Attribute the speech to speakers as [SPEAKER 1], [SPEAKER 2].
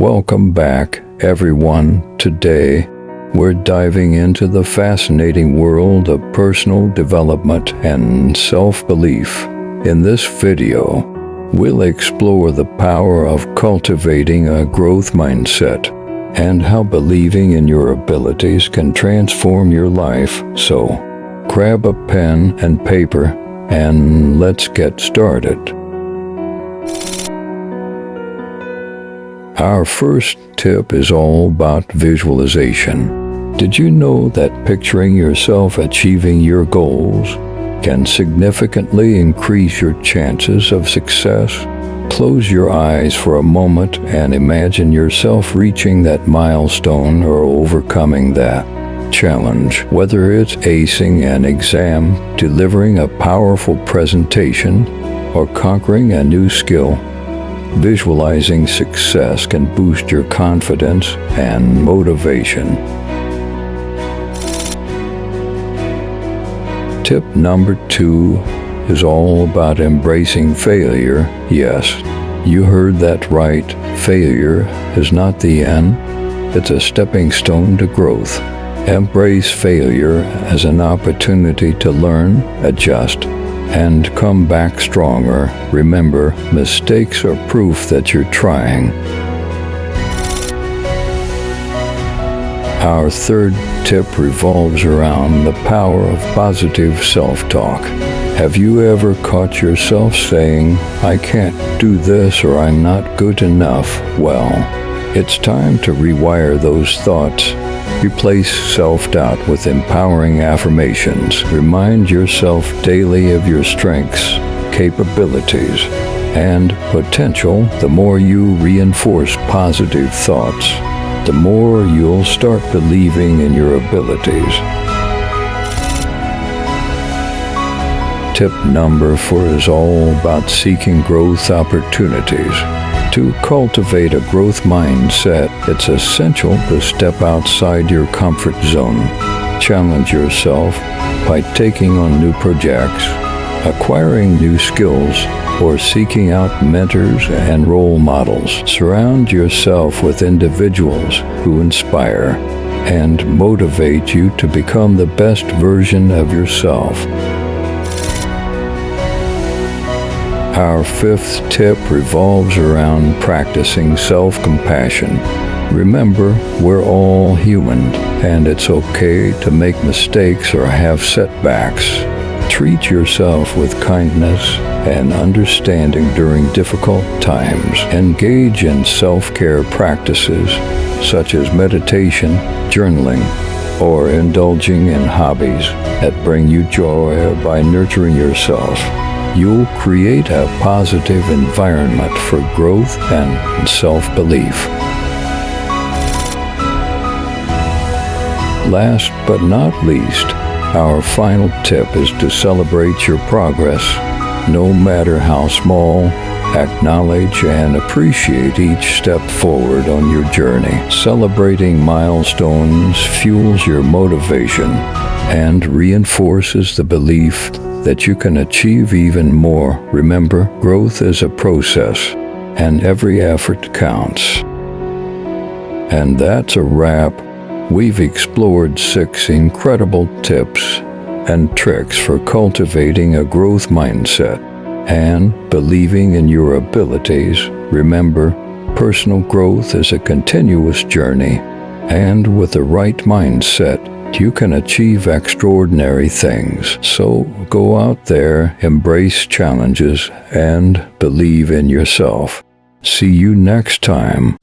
[SPEAKER 1] Welcome back, everyone. Today, we're diving into the fascinating world of personal development and self-belief. In this video, we'll explore the power of cultivating a growth mindset and how believing in your abilities can transform your life. So, grab a pen and paper and let's get started. Our first tip is all about visualization. Did you know that picturing yourself achieving your goals can significantly increase your chances of success? Close your eyes for a moment and imagine yourself reaching that milestone or overcoming that challenge. Whether it's acing an exam, delivering a powerful presentation, or conquering a new skill, visualizing success can boost your confidence and motivation. Tip number 2 is all about embracing failure. Yes, you heard that right. Failure is not the end. It's a stepping stone to growth. Embrace failure as an opportunity to learn, adjust, and come back stronger. Remember, mistakes are proof that you're trying. Our third tip revolves around the power of positive self-talk. Have you ever caught yourself saying, "I can't do this," or "I'm not good enough"? Well, it's time to rewire those thoughts. Replace self-doubt with empowering affirmations. Remind yourself daily of your strengths, capabilities, and potential. The more you reinforce positive thoughts, the more you'll start believing in your abilities. Tip number 4 is all about seeking growth opportunities. To cultivate a growth mindset, it's essential to step outside your comfort zone. Challenge yourself by taking on new projects, acquiring new skills, or seeking out mentors and role models. Surround yourself with individuals who inspire and motivate you to become the best version of yourself. Our fifth tip revolves around practicing self-compassion. Remember, we're all human, and it's okay to make mistakes or have setbacks. Treat yourself with kindness and understanding during difficult times. Engage in self-care practices such as meditation, journaling, or indulging in hobbies that bring you joy. By nurturing yourself, you'll create a positive environment for growth and self-belief. Last but not least, our final tip is to celebrate your progress. No matter how small, acknowledge and appreciate each step forward on your journey. Celebrating milestones fuels your motivation and reinforces the belief that you can achieve even more. Remember, growth is a process, and every effort counts. And that's a wrap. We've explored 6 incredible tips and tricks for cultivating a growth mindset and believing in your abilities. Remember, personal growth is a continuous journey, and with the right mindset, you can achieve extraordinary things. So go out there, embrace challenges, and believe in yourself. See you next time.